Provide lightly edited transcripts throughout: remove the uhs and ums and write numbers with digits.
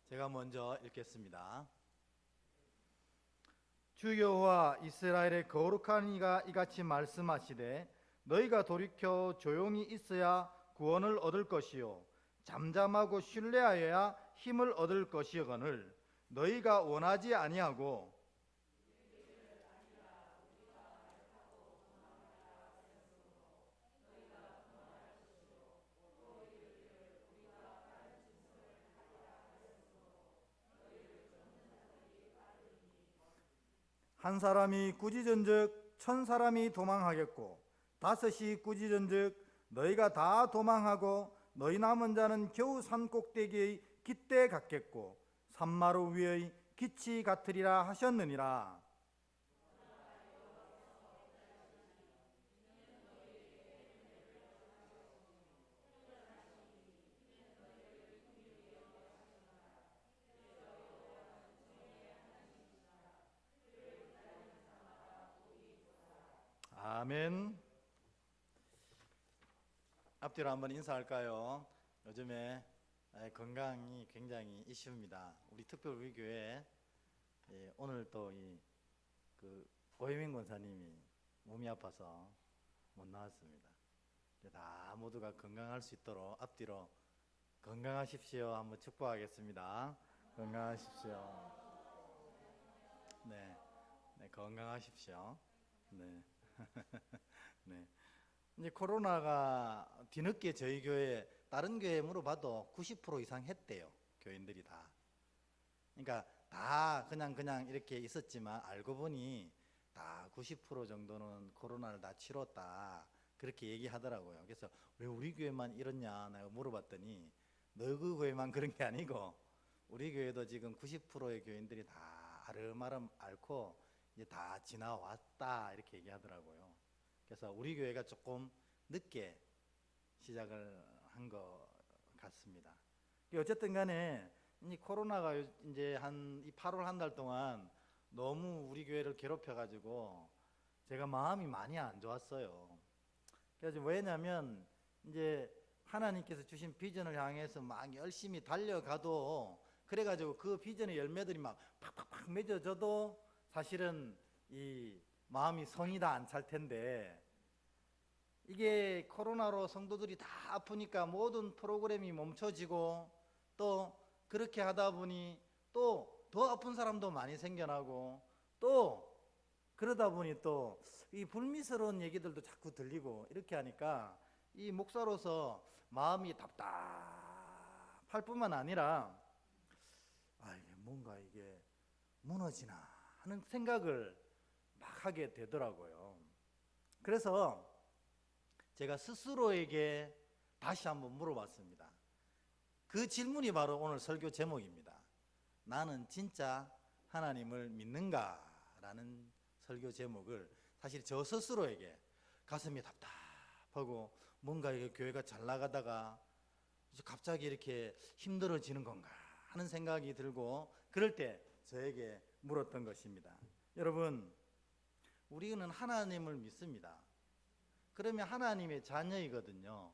제가 먼저 읽겠습니다. 주 여호와 이스라엘의 거룩한 이가 이같이 말씀하시되 너희가 돌이켜 조용히 있어야 구원을 얻을 것이요 잠잠하고 신뢰하여야 힘을 얻을 것이거늘 너희가 원하지 아니하고 한 사람이 꾸짖은즉 천 사람이 도망하겠고 다섯이 꾸짖은즉 너희가 다 도망하고 너희 남은 자는 겨우 산 꼭대기의 깃대 같겠고 산마루 위의 기치 같으리라 하셨느니라. 아멘. 앞뒤로 한번 인사할까요? 요즘에 건강이 굉장히 이슈입니다. 우리 특별우리교회 오늘 또 오혜민 권사님이 몸이 아파서 못 나왔습니다. 다 모두가 건강할 수 있도록 앞뒤로 건강하십시오. 한번 축복하겠습니다. 건강하십시오. 네, 건강하십시오. 네. 네. 이제 코로나가 뒤늦게 저희 교회 다른 교회에 물어봐도 90% 이상 했대요. 교인들이 다. 그러니까 다 그냥 이렇게 있었지만 알고 보니 다 90% 정도는 코로나를 다 치렀다. 그렇게 얘기하더라고요. 그래서 왜 우리 교회만 이렇냐 내가 물어봤더니 너그 교회만 그런 게 아니고 우리 교회도 지금 90%의 교인들이 다 아름아름 앓고 이제 다 지나왔다 이렇게 얘기하더라고요. 그래서 우리 교회가 조금 늦게 시작을 한 것 같습니다. 어쨌든 간에 이 코로나가 이제 이 8월 한 달 동안 너무 우리 교회를 괴롭혀가지고 제가 마음이 많이 안 좋았어요. 그래서 왜냐면 이제 하나님께서 주신 비전을 향해서 막 열심히 달려가도 그래가지고 그 비전의 열매들이 막 팍팍팍 맺어져도 사실은 이 마음이 성이 다 안 찰 텐데 이게 코로나로 성도들이 다 아프니까 모든 프로그램이 멈춰지고 또 그렇게 하다 보니 또 더 아픈 사람도 많이 생겨나고 또 그러다 보니 또 이 불미스러운 얘기들도 자꾸 들리고 이렇게 하니까 이 목사로서 마음이 답답할 뿐만 아니라 이게 뭔가 이게 무너지나 하는 생각을 막 하게 되더라고요. 그래서 제가 스스로에게 다시 한번 물어봤습니다. 그 질문이 바로 오늘 설교 제목입니다. 나는 진짜 하나님을 믿는가? 라는 설교 제목을 사실 저 스스로에게 가슴이 답답하고 뭔가 이게 교회가 잘 나가다가 갑자기 이렇게 힘들어지는 건가 하는 생각이 들고 그럴 때 저에게 물었던 것입니다. 여러분, 우리는 하나님을 믿습니다. 그러면 하나님의 자녀이거든요.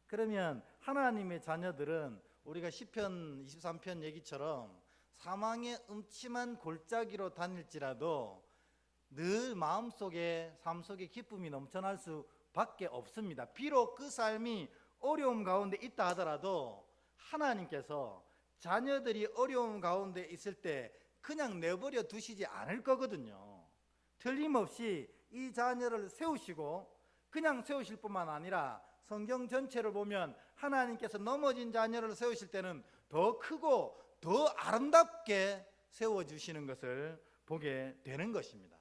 그러면 하나님의 자녀들은 우리가 시편 23편 얘기처럼 사망의 음침한 골짜기로 다닐지라도 늘 마음속에 삶 속에 기쁨이 넘쳐날 수밖에 없습니다. 비록 그 삶이 어려움 가운데 있다 하더라도 하나님께서 자녀들이 어려움 가운데 있을 때 그냥 내버려 두시지 않을 거거든요. 틀림없이 이 자녀를 세우시고 그냥 세우실 뿐만 아니라 성경 전체를 보면 하나님께서 넘어진 자녀를 세우실 때는 더 크고 더 아름답게 세워주시는 것을 보게 되는 것입니다.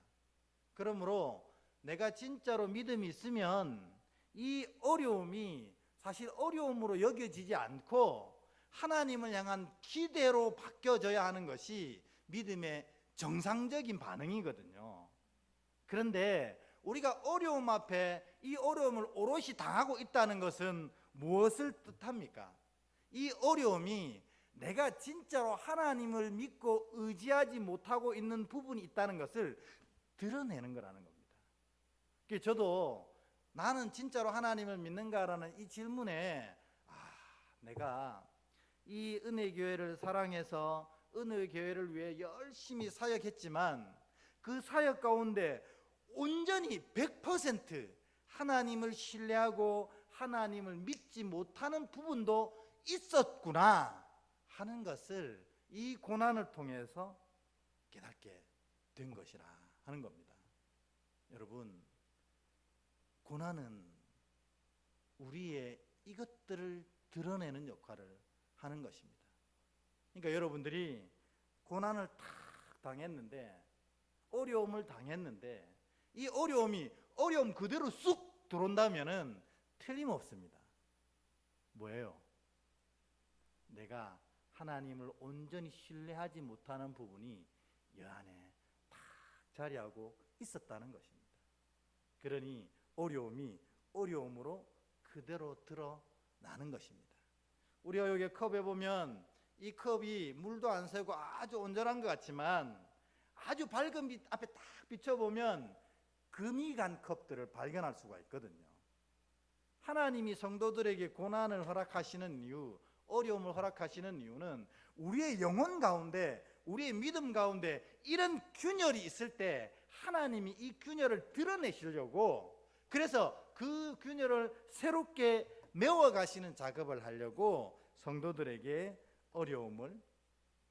그러므로 내가 진짜로 믿음이 있으면 이 어려움이 사실 어려움으로 여겨지지 않고 하나님을 향한 기대로 바뀌어져야 하는 것이 믿음의 정상적인 반응이거든요. 그런데 우리가 어려움 앞에 이 어려움을 오롯이 당하고 있다는 것은 무엇을 뜻합니까? 이 어려움이 내가 진짜로 하나님을 믿고 의지하지 못하고 있는 부분이 있다는 것을 드러내는 거라는 겁니다. 저도 나는 진짜로 하나님을 믿는가라는 이 질문에 내가 이 은혜교회를 사랑해서 은혜교회를 위해 열심히 사역했지만 그 사역 가운데 온전히 100% 하나님을 신뢰하고 하나님을 믿지 못하는 부분도 있었구나 하는 것을 이 고난을 통해서 깨닫게 된 것이라 하는 겁니다. 여러분, 고난은 우리의 이것들을 드러내는 역할을 하는 것입니다. 그러니까 여러분들이 고난을 탁 당했는데, 어려움을 당했는데, 이 어려움 그대로 쑥 들어온다면은 틀림없습니다. 뭐예요? 내가 하나님을 온전히 신뢰하지 못하는 부분이 여 안에 탁 자리하고 있었다는 것입니다. 그러니 어려움이 어려움으로 그대로 드러나는 것입니다. 우리가 여기 컵에 보면 이 컵이 물도 안 새고 아주 온전한 것 같지만 아주 밝은 빛 앞에 딱 비춰보면 금이 간 컵들을 발견할 수가 있거든요. 하나님이 성도들에게 고난을 허락하시는 이유, 어려움을 허락하시는 이유는 우리의 영혼 가운데, 우리의 믿음 가운데 이런 균열이 있을 때 하나님이 이 균열을 드러내시려고, 그래서 그 균열을 새롭게 메워가시는 작업을 하려고 성도들에게 어려움을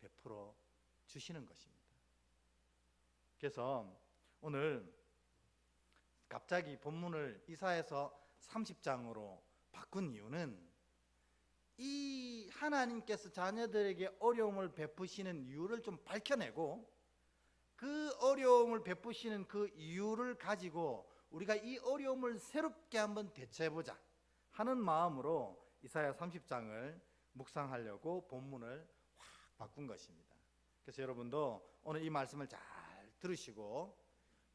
베풀어 주시는 것입니다. 그래서 오늘 갑자기 본문을 이사야서 30장으로 바꾼 이유는 이 하나님께서 자녀들에게 어려움을 베푸시는 이유를 좀 밝혀내고, 그 어려움을 베푸시는 그 이유를 가지고 우리가 이 어려움을 새롭게 한번 대처해보자 하는 마음으로 이사야 30장을 묵상하려고 본문을 확 바꾼 것입니다. 그래서 여러분도 오늘 이 말씀을 잘 들으시고,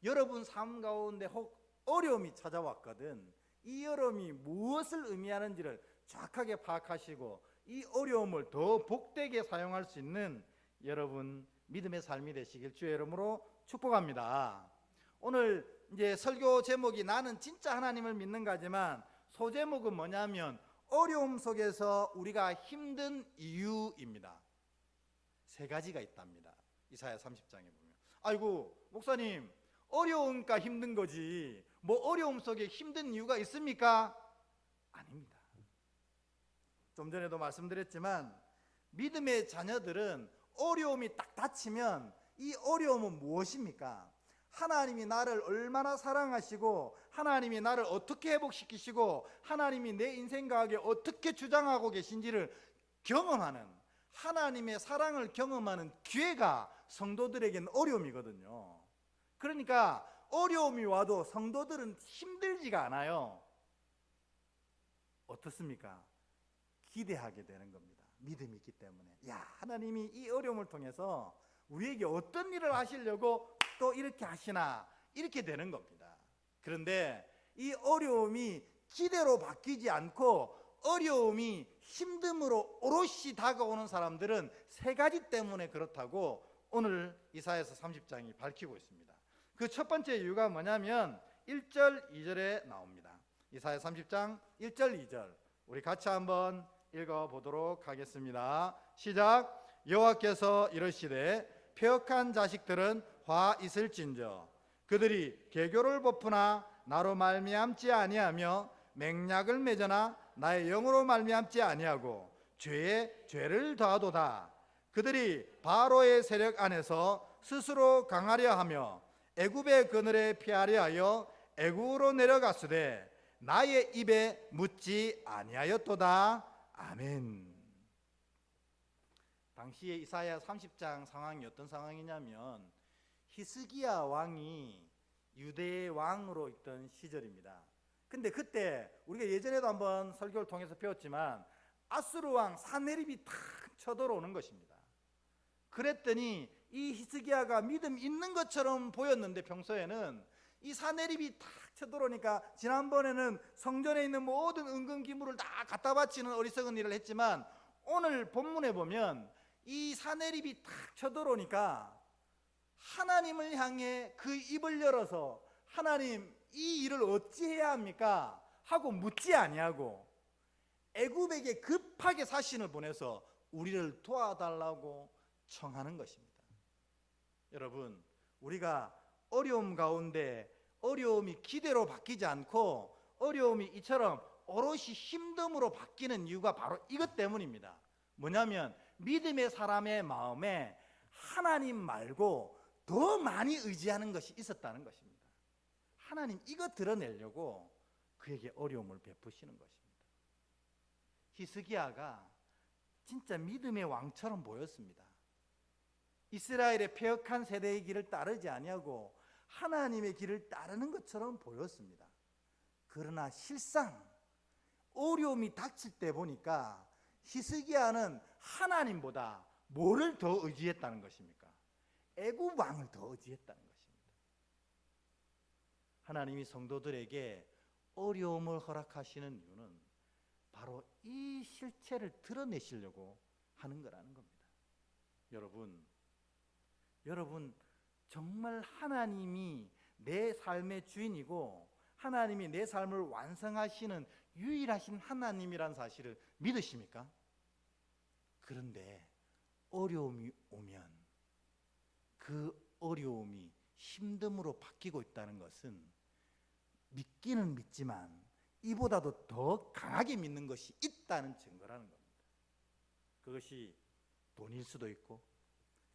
여러분 삶 가운데 혹 어려움이 찾아왔거든, 이 어려움이 무엇을 의미하는지를 정확하게 파악하시고 이 어려움을 더 복되게 사용할 수 있는 여러분 믿음의 삶이 되시길 주의 이름으로 축복합니다. 오늘 이제 설교 제목이 나는 진짜 하나님을 믿는가지만 소제목은 뭐냐면 어려움 속에서 우리가 힘든 이유입니다. 세 가지가 있답니다. 이사야 30장에 보면. 아이고 목사님, 어려우니까 힘든 거지 뭐 어려움 속에 힘든 이유가 있습니까? 아닙니다. 좀 전에도 말씀드렸지만 믿음의 자녀들은 어려움이 딱 닥치면 이 어려움은 무엇입니까? 하나님이 나를 얼마나 사랑하시고 하나님이 나를 어떻게 회복시키시고 하나님이 내 인생 가운데 어떻게 주장하고 계신지를 경험하는, 하나님의 사랑을 경험하는 기회가 성도들에게는 어려움이거든요. 그러니까 어려움이 와도 성도들은 힘들지가 않아요. 어떻습니까? 기대하게 되는 겁니다. 믿음이 있기 때문에. 야, 하나님이 이 어려움을 통해서 우리에게 어떤 일을 하시려고 또 이렇게 하시나, 이렇게 되는 겁니다. 그런데 이 어려움이 기대로 바뀌지 않고 어려움이 힘듦으로 오롯이 다가오는 사람들은 세 가지 때문에 그렇다고 오늘 이사야서 30장이 밝히고 있습니다. 그 첫 번째 이유가 뭐냐면 1절 2절에 나옵니다. 이사야 30장 1절 2절 우리 같이 한번 읽어보도록 하겠습니다. 시작. 여호와께서 이르시되 폐역한 자식들은 화 있을진저 그들이 개교를 베푸나 나로 말미암지 아니하며 맹약을 맺으나 나의 영으로 말미암지 아니하고 죄에 죄를 더하도다. 그들이 바로의 세력 안에서 스스로 강하려 하며 애굽의 그늘에 피하려 하여 애굽으로 내려갔으되 나의 입에 묻지 아니하였도다. 아멘. 당시에 이사야 30장 상황이 어떤 상황이냐면 히스기야 왕이 유대의 왕으로 있던 시절입니다. 근데 그때 우리가 예전에도 한번 설교를 통해서 배웠지만 아수르 왕 사네립이 탁 쳐들어오는 것입니다. 그랬더니 이 히스기야가 믿음 있는 것처럼 보였는데 평소에는 이 사네립이 탁 쳐들어오니까 지난번에는 성전에 있는 모든 은금 기물을 다 갖다 바치는 어리석은 일을 했지만 오늘 본문에 보면 이 사네립이 탁 쳐들어오니까 하나님을 향해 그 입을 열어서 하나님 이 일을 어찌해야 합니까? 하고 묻지 아니하고 애굽에게 급하게 사신을 보내서 우리를 도와달라고 청하는 것입니다. 여러분, 우리가 어려움 가운데 어려움이 기대로 바뀌지 않고 어려움이 이처럼 오롯이 힘듦으로 바뀌는 이유가 바로 이것 때문입니다. 뭐냐면 믿음의 사람의 마음에 하나님 말고 더 많이 의지하는 것이 있었다는 것입니다. 하나님 이거 드러내려고 그에게 어려움을 베푸시는 것입니다. 히스기야가 진짜 믿음의 왕처럼 보였습니다. 이스라엘의 패역한 세대의 길을 따르지 아니하고 하나님의 길을 따르는 것처럼 보였습니다. 그러나 실상 어려움이 닥칠 때 보니까 히스기야는 하나님보다 뭐를 더 의지했다는 것입니까? 애굽 왕을 더 의지했다는 것입니다. 하나님이 성도들에게 어려움을 허락하시는 이유는 바로 이 실체를 드러내시려고 하는 거라는 겁니다. 여러분 정말 하나님이 내 삶의 주인이고 하나님이 내 삶을 완성하시는 유일하신 하나님이란 사실을 믿으십니까? 그런데 어려움이 오면 그 어려움이 힘듦으로 바뀌고 있다는 것은 믿기는 믿지만 이보다도 더 강하게 믿는 것이 있다는 증거라는 겁니다. 그것이 돈일 수도 있고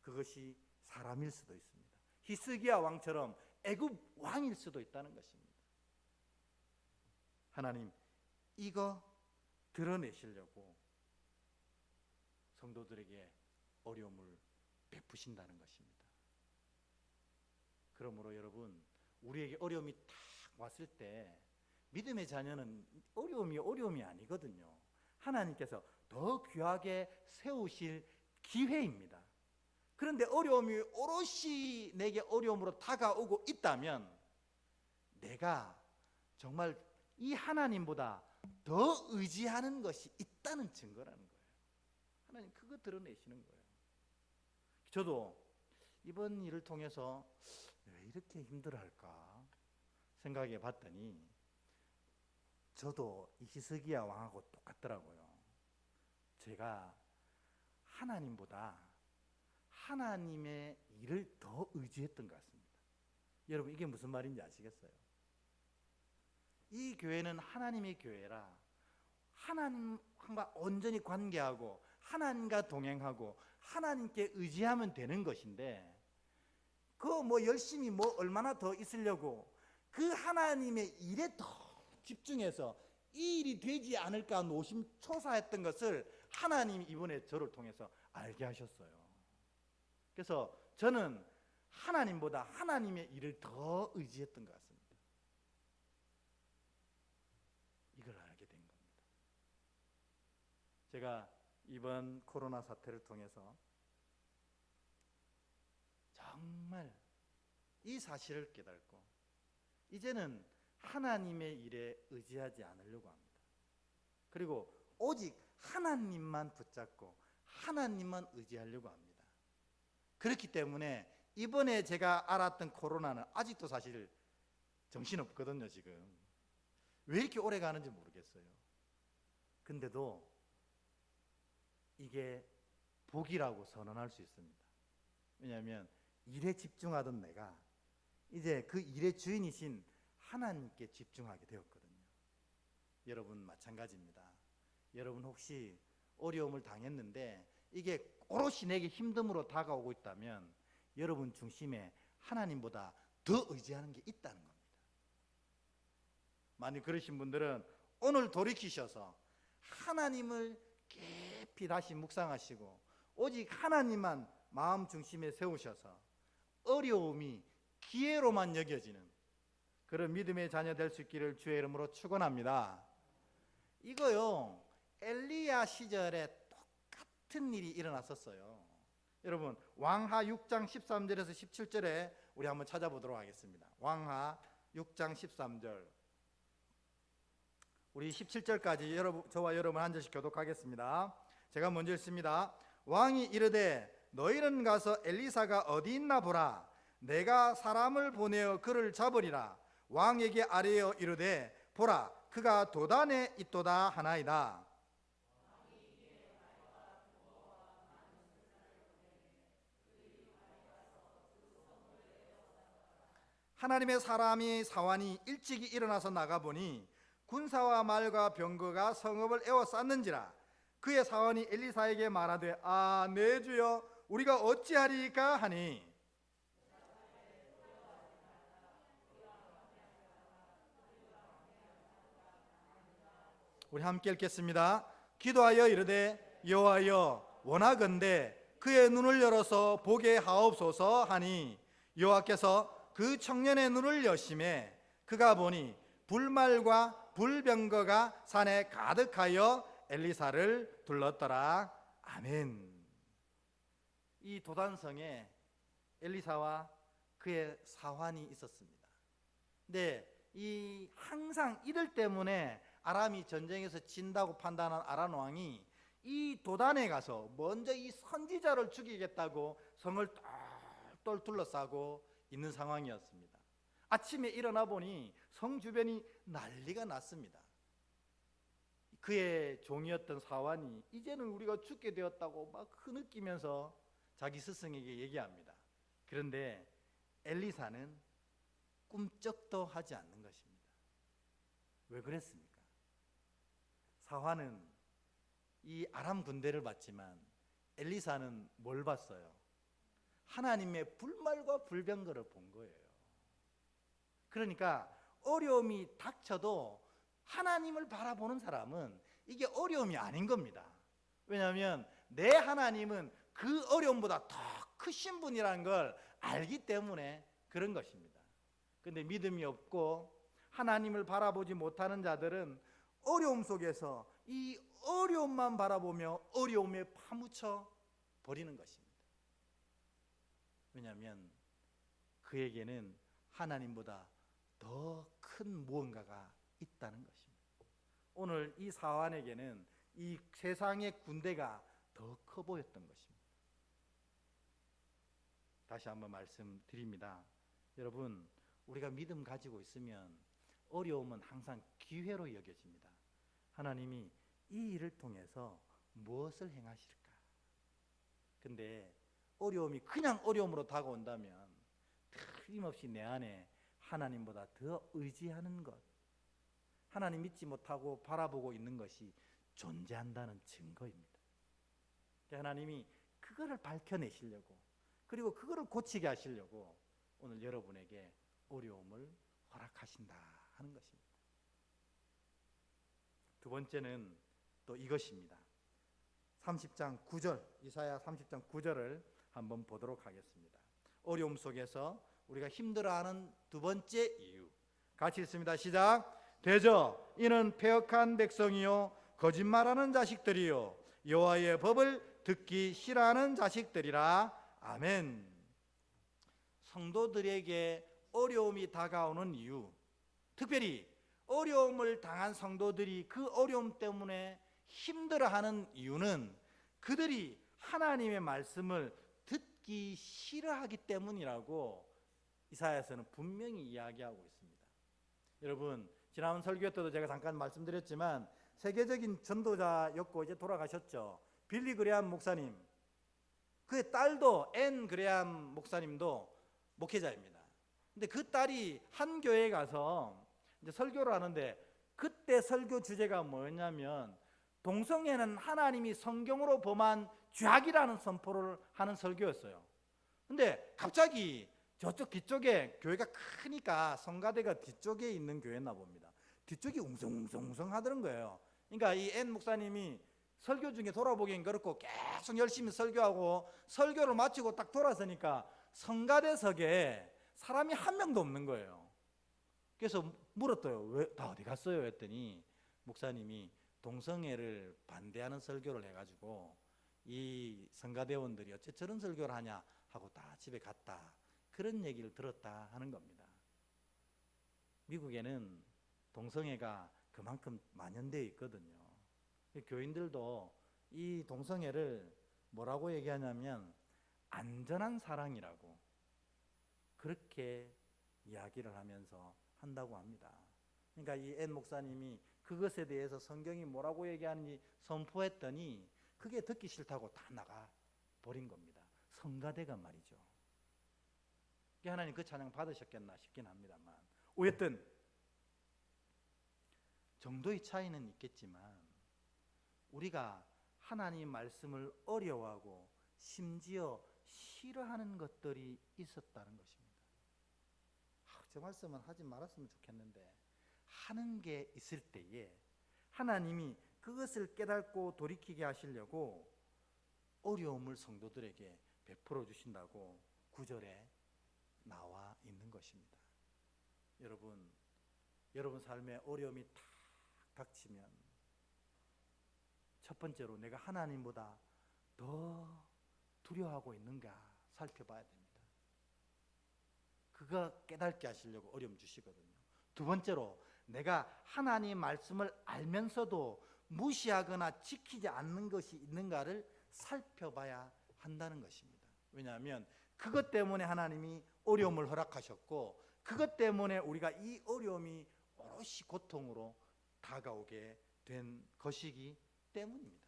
그것이 사람일 수도 있습니다. 히스기야 왕처럼 애굽 왕일 수도 있다는 것입니다. 하나님 이거 드러내시려고 성도들에게 어려움을 베푸신다는 것입니다. 그러므로 여러분, 우리에게 어려움이 딱 왔을 때 믿음의 자녀는 어려움이 아니거든요. 하나님께서 더 귀하게 세우실 기회입니다. 그런데 어려움이 오롯이 내게 어려움으로 다가오고 있다면 내가 정말 이 하나님보다 더 의지하는 것이 있다는 증거라는 거예요. 하나님 그거 드러내시는 거예요. 저도 이번 일을 통해서 왜 이렇게 힘들어할까 생각해 봤더니 저도 이 히스기야 왕하고 똑같더라고요. 제가 하나님보다 하나님의 일을 더 의지했던 것 같습니다. 여러분 이게 무슨 말인지 아시겠어요? 이 교회는 하나님의 교회라 하나님과 온전히 관계하고 하나님과 동행하고 하나님께 의지하면 되는 것인데 그 뭐 열심히 뭐 얼마나 더 있으려고 그 하나님의 일에 더 집중해서 이 일이 되지 않을까 노심초사했던 것을 하나님이 이번에 저를 통해서 알게 하셨어요. 그래서 저는 하나님보다 하나님의 일을 더 의지했던 것 같습니다. 이걸 알게 된 겁니다. 제가 이번 코로나 사태를 통해서 정말 이 사실을 깨닫고 이제는 하나님의 일에 의지하지 않으려고 합니다. 그리고 오직 하나님만 붙잡고 하나님만 의지하려고 합니다. 그렇기 때문에 이번에 제가 알았던 코로나는 아직도 사실 정신없거든요. 지금 왜 이렇게 오래 가는지 모르겠어요. 근데도 이게 복이라고 선언할 수 있습니다. 왜냐하면 일에 집중하던 내가 이제 그 일의 주인이신 하나님께 집중하게 되었거든요. 여러분 마찬가지입니다. 여러분 혹시 어려움을 당했는데 이게 오롯이 내게 힘듦으로 다가오고 있다면 여러분 중심에 하나님보다 더 의지하는 게 있다는 겁니다. 만약 그러신 분들은 오늘 돌이키셔서 하나님을 깊이 다시 묵상하시고 오직 하나님만 마음 중심에 세우셔서 어려움이 기회로만 여겨지는 그런 믿음의 자녀 될 수 있기를 주의 이름으로 축원합니다. 이거요 엘리야 시절에 똑같은 일이 일어났었어요. 여러분 왕하 6장 13절에서 17절에 우리 한번 찾아보도록 하겠습니다. 왕하 6장 13절 우리 17절까지 저와 여러분 한 절씩 교독하겠습니다. 제가 먼저 읽습니다. 왕이 이르되 너희는 가서 엘리사가 어디 있나 보라. 내가 사람을 보내어 그를 잡으리라. 왕에게 아뢰어 이르되 보라 그가 도단에 있도다 하나이다. 하나님의 사람이 사환이 일찍이 일어나서 나가보니 군사와 말과 병거가 성읍을 에워쌌는지라. 그의 사환이 엘리사에게 말하되 내 주여 우리가 어찌하리까 하니 우리 함께 읽겠습니다. 기도하여 이르되 여호와여 원하건대 그의 눈을 열어서 보게 하옵소서 하니 여호와께서 그 청년의 눈을 여심해 그가 보니 불말과 불병거가 산에 가득하여 엘리사를 둘렀더라. 아멘. 이 도단성에 엘리사와 그의 사환이 있었습니다. 근데 이 항상 이들 때문에 아람이 전쟁에서 진다고 판단한 아람 왕이 이 도단에 가서 먼저 이 선지자를 죽이겠다고 성을 똘똘 둘러싸고 있는 상황이었습니다. 아침에 일어나 보니 성 주변이 난리가 났습니다. 그의 종이었던 사환이 이제는 우리가 죽게 되었다고 막 흐느끼면서 자기 스승에게 얘기합니다. 그런데 엘리사는 꿈쩍도 하지 않는 것입니다. 왜 그랬습니까? 사환은 이 아람 군대를 봤지만 엘리사는 뭘 봤어요? 하나님의 불말과 불병거를 본 거예요. 그러니까 어려움이 닥쳐도 하나님을 바라보는 사람은 이게 어려움이 아닌 겁니다. 왜냐하면 내 하나님은 그 어려움보다 더 크신 분이라는 걸 알기 때문에 그런 것입니다. 그런데 믿음이 없고 하나님을 바라보지 못하는 자들은 어려움 속에서 이 어려움만 바라보며 어려움에 파묻혀 버리는 것입니다. 왜냐하면 그에게는 하나님보다 더 큰 무언가가 있다는 것입니다. 오늘 이 사환에게는 이 세상의 군대가 더 커 보였던 것입니다. 다시 한번 말씀드립니다. 여러분, 우리가 믿음 가지고 있으면 어려움은 항상 기회로 여겨집니다. 하나님이 이 일을 통해서 무엇을 행하실까? 근데 어려움이 그냥 어려움으로 다가온다면 틀림없이 내 안에 하나님보다 더 의지하는 것, 하나님 믿지 못하고 바라보고 있는 것이 존재한다는 증거입니다. 하나님이 그거를 밝혀내시려고, 그리고 그거를 고치게 하시려고 오늘 여러분에게 어려움을 허락하신다 하는 것입니다. 두 번째는 또 이것입니다. 30장 9절, 이사야 30장 9절을 한번 보도록 하겠습니다. 어려움 속에서 우리가 힘들어하는 두 번째 이유, 같이 읽습니다. 시작. 되저 이는 패역한 백성이요 거짓말하는 자식들이요 여호와의 법을 듣기 싫어하는 자식들이라. 아멘. 성도들에게 어려움이 다가오는 이유, 특별히 어려움을 당한 성도들이 그 어려움 때문에 힘들어하는 이유는 그들이 하나님의 말씀을 듣기 싫어하기 때문이라고 이사야서는 분명히 이야기하고 있습니다. 여러분, 지난 설교 때도 제가 잠깐 말씀드렸지만 세계적인 전도자였고 이제 돌아가셨죠. 빌리 그레함 목사님, 그의 딸도 앤 그레함 목사님도 목회자입니다. 근데 그 딸이 한 교회에 가서 이제 설교를 하는데 그때 설교 주제가 뭐였냐면 동성애는 하나님이 성경으로 범한 죄악이라는 선포를 하는 설교였어요. 근데 갑자기 저쪽 뒤쪽에 교회가 크니까 성가대가 뒤쪽에 있는 교회였나 봅니다. 뒤쪽이 웅성웅성 하더는 거예요. 그러니까 이 앤 목사님이 설교 중에 돌아보기엔 그렇고 계속 열심히 설교하고 설교를 마치고 딱 돌아서니까 성가대석에 사람이 한 명도 없는 거예요. 그래서 물었어요. 왜 다 어디 갔어요? 했더니 목사님이 동성애를 반대하는 설교를 해가지고 이 성가대원들이 어째 저런 설교를 하냐 하고 다 집에 갔다, 그런 얘기를 들었다 하는 겁니다. 미국에는 동성애가 그만큼 만연되어 있거든요. 교인들도 이 동성애를 뭐라고 얘기하냐면 안전한 사랑이라고 그렇게 이야기를 하면서 한다고 합니다. 그러니까 이 앤 목사님이 그것에 대해서 성경이 뭐라고 얘기하는지 선포했더니 그게 듣기 싫다고 다 나가 버린 겁니다. 성가대가 말이죠. 하나님 그 찬양 받으셨겠나 싶긴 합니다만, 어쨌든 정도의 차이는 있겠지만 우리가 하나님 말씀을 어려워하고 심지어 싫어하는 것들이 있었다는 것입니다. 저 말씀은 하지 말았으면 좋겠는데, 하는 게 있을 때에 하나님이 그것을 깨닫고 돌이키게 하시려고 어려움을 성도들에게 베풀어 주신다고 9절에 나와 있는 것입니다. 여러분 삶에 어려움이 탁 닥치면 첫 번째로 내가 하나님보다 더 두려워하고 있는가 살펴봐야 됩니다. 그가 깨닫게 하시려고 어려움 주시거든요. 두 번째로 내가 하나님 말씀을 알면서도 무시하거나 지키지 않는 것이 있는가를 살펴봐야 한다는 것입니다. 왜냐하면 그것 때문에 하나님이 어려움을 허락하셨고, 그것 때문에 우리가 이 어려움이 오롯이 고통으로 다가오게 된 것이기 때문입니다.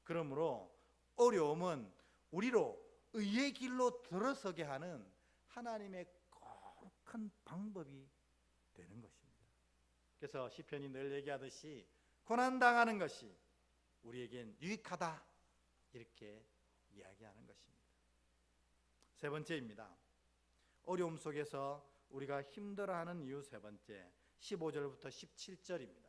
그러므로 어려움은 우리로 의의 길로 들어서게 하는 하나님의 거룩한 방법이 되는 것입니다. 그래서 시편이 늘 얘기하듯이 고난당하는 것이 우리에겐 유익하다, 이렇게 이야기하는 것입니다. 세 번째입니다. 어려움 속에서 우리가 힘들어하는 이유 세 번째, 15절부터 17절입니다.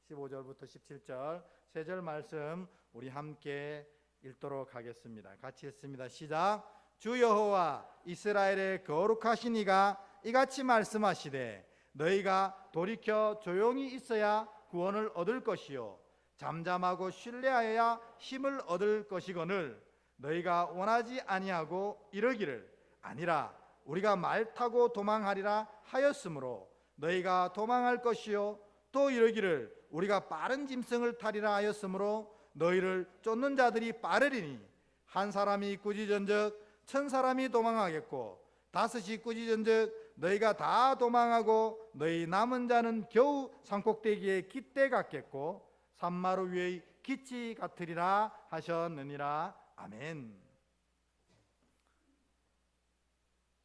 15절부터 17절 세 절 말씀 우리 함께 읽도록 하겠습니다. 같이 읽습니다. 시작. 주 여호와 이스라엘의 거룩하신 이가 이같이 말씀하시되 너희가 돌이켜 조용히 있어야 구원을 얻을 것이요 잠잠하고 신뢰하여야 힘을 얻을 것이거늘 너희가 원하지 아니하고 이러기를 아니라 우리가 말 타고 도망하리라 하였으므로 너희가 도망할 것이요 또 이러기를 우리가 빠른 짐승을 타리라 하였으므로 너희를 쫓는 자들이 빠르리니 한 사람이 꾸짖은즉 1000사람이 도망하겠고 5이 꾸짖은즉 너희가 다 도망하고 너희 남은 자는 겨우 산꼭대기에 깃대 같겠고 산마루 위의 깃이 같으리라 하셨느니라. 아멘.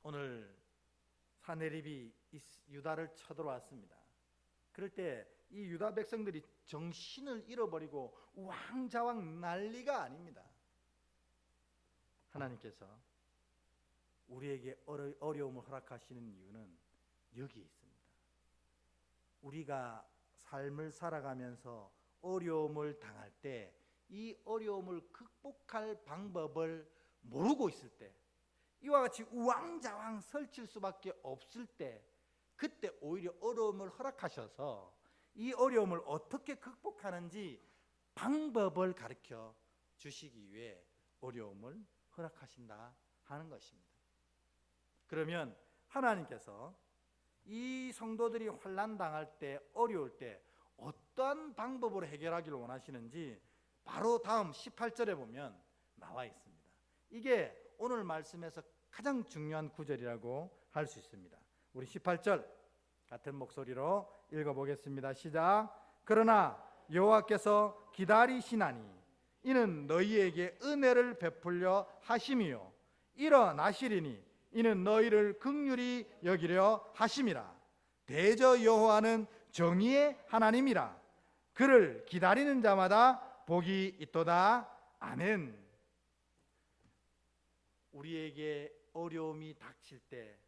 오늘 사내립이 유다를 쳐들어왔습니다. 그럴 때 이 유다 백성들이 정신을 잃어버리고 우왕좌왕 난리가 아닙니다. 하나님께서 우리에게 어려움을 허락하시는 이유는 여기에 있습니다. 우리가 삶을 살아가면서 어려움을 당할 때 이 어려움을 극복할 방법을 모르고 있을 때, 이와 같이 우왕좌왕 설칠 수밖에 없을 때, 그때 오히려 어려움을 허락하셔서 이 어려움을 어떻게 극복하는지 방법을 가르쳐 주시기 위해 어려움을 허락하신다 하는 것입니다. 그러면 하나님께서 이 성도들이 환난 당할 때, 어려울 때 어떠한 방법으로 해결하기를 원하시는지 바로 다음 18절에 보면 나와 있습니다. 이게 오늘 말씀에서 가장 중요한 구절이라고 할 수 있습니다. 우리 18절 같은 목소리로 읽어보겠습니다. 시작. 그러나 여호와께서 기다리시나니 이는 너희에게 은혜를 베풀려 하심이요 일어나시리니 이는 너희를 긍휼히 여기려 하심이라. 대저 여호와는 정의의 하나님이라. 그를 기다리는 자마다 복이 있도다. 아멘. 우리에게 어려움이 닥칠 때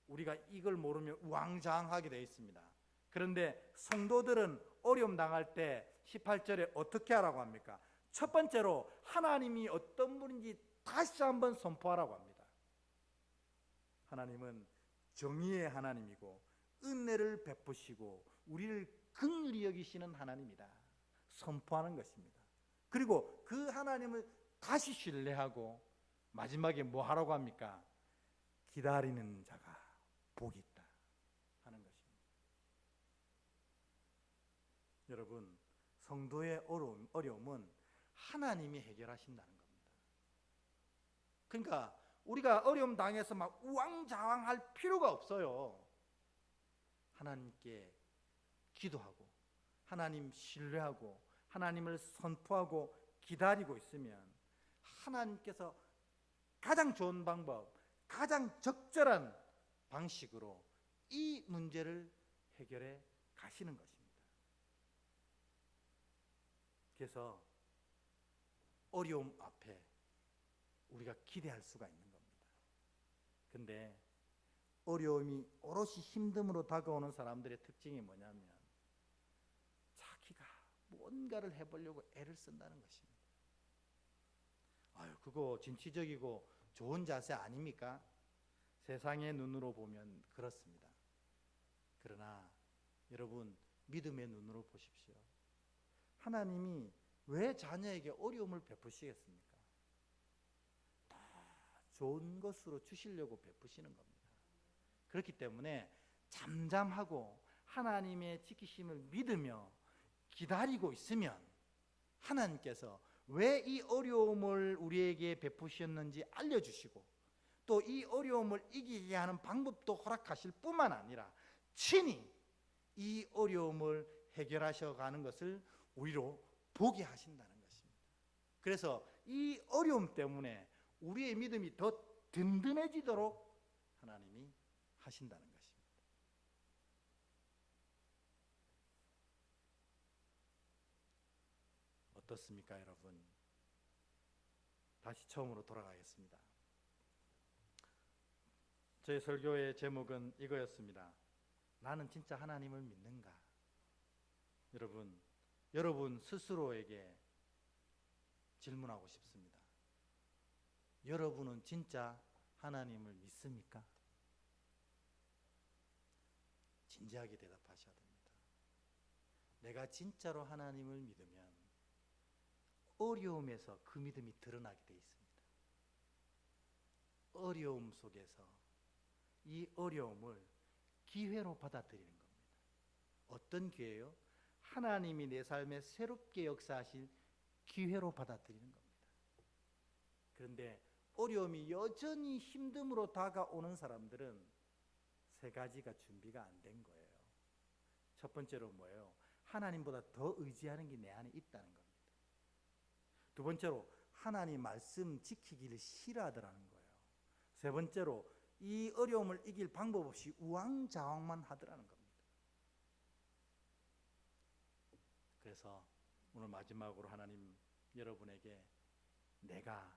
우리가 이걸 모르면 우왕좌왕하게 되어 있습니다. 그런데 성도들은 어려움 당할 때 18절에 어떻게 하라고 합니까? 첫 번째로 하나님이 어떤 분인지 다시 한번 선포하라고 합니다. 하나님은 정의의 하나님이고 은혜를 베푸시고 우리를 긍휼히 여기시는 하나님이다 선포하는 것입니다. 그리고 그 하나님을 다시 신뢰하고 마지막에 뭐 하라고 합니까? 기다리는 자가 복이 있다 하는 것입니다. 여러분, 성도의 어려움은 하나님이 해결하신다는 겁니다. 그러니까 우리가 어려움 당해서 막 우왕좌왕할 필요가 없어요. 하나님께 기도하고 하나님 신뢰하고 하나님을 선포하고 기다리고 있으면 하나님께서 가장 좋은 방법, 가장 적절한 방식으로 이 문제를 해결해 가시는 것입니다. 그래서 어려움 앞에 우리가 기대할 수가 있는 겁니다. 근데 어려움이 오롯이 힘듦으로 다가오는 사람들의 특징이 뭐냐면 자기가 뭔가를 해보려고 애를 쓴다는 것입니다. 아유, 그거 진취적이고 좋은 자세 아닙니까? 세상의 눈으로 보면 그렇습니다. 그러나 여러분, 믿음의 눈으로 보십시오. 하나님이 왜 자녀에게 어려움을 베푸시겠습니까? 다 좋은 것으로 주시려고 베푸시는 겁니다. 그렇기 때문에 잠잠하고 하나님의 지키심을 믿으며 기다리고 있으면 하나님께서 왜 이 어려움을 우리에게 베푸셨는지 알려주시고 또 이 어려움을 이기게 하는 방법도 허락하실 뿐만 아니라 친히 이 어려움을 해결하셔 가는 것을 우리로 보게 하신다는 것입니다. 그래서 이 어려움 때문에 우리의 믿음이 더 든든해지도록 하나님이 하신다는 것입니다. 어떻습니까, 여러분? 다시 처음으로 돌아가겠습니다. 저의 설교의 제목은 이거였습니다. 나는 진짜 하나님을 믿는가? 여러분 스스로에게 질문하고 싶습니다. 여러분은 진짜 하나님을 믿습니까? 진지하게 대답하셔야 됩니다. 내가 진짜로 하나님을 믿으면 어려움에서 그 믿음이 드러나게 돼 있습니다. 어려움 속에서 이 어려움을 기회로 받아들이는 겁니다. 어떤 기회요? 하나님이 내 삶에 새롭게 역사하실 기회로 받아들이는 겁니다. 그런데 어려움이 여전히 힘듦으로 다가오는 사람들은 세 가지가 준비가 안 된 거예요. 첫 번째로 뭐예요? 하나님보다 더 의지하는 게 내 안에 있다는 겁니다. 두 번째로 하나님 말씀 지키기를 싫어하더라는 거예요. 세 번째로 이 어려움을 이길 방법 없이 우왕좌왕만 하더라는 겁니다. 그래서 오늘 마지막으로 하나님 여러분에게 내가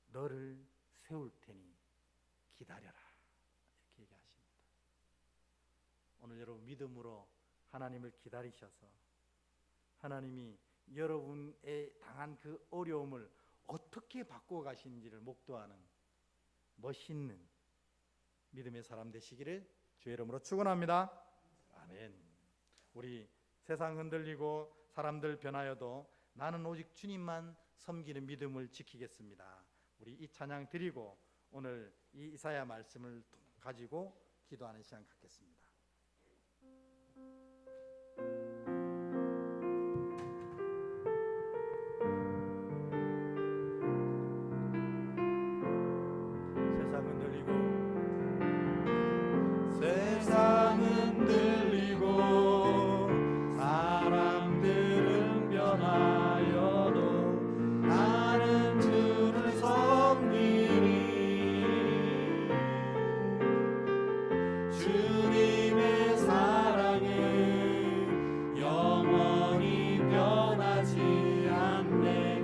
너를 세울 테니 기다려라 이렇게 얘기하십니다. 오늘 여러분 믿음으로 하나님을 기다리셔서 하나님이 여러분의 당한 그 어려움을 어떻게 바꿔 가시는지를 목도하는 멋있는 믿음의 사람 되시기를 주의 이름으로 축원합니다. 아멘. 우리 세상 흔들리고 사람들 변하여도 나는 오직 주님만 섬기는 믿음을 지키겠습니다. 우리 이 찬양 드리고 오늘 이 이사야 말씀을 가지고 기도하는 시간 갖겠습니다. 세상은 들리고 사람들은 변하여도 나는 주를 섬기리. 주님의 사랑은 영원히 변하지 않네.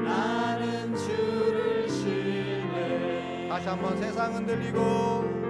나는 주를 신뢰. 다시 한번 세상은 들리고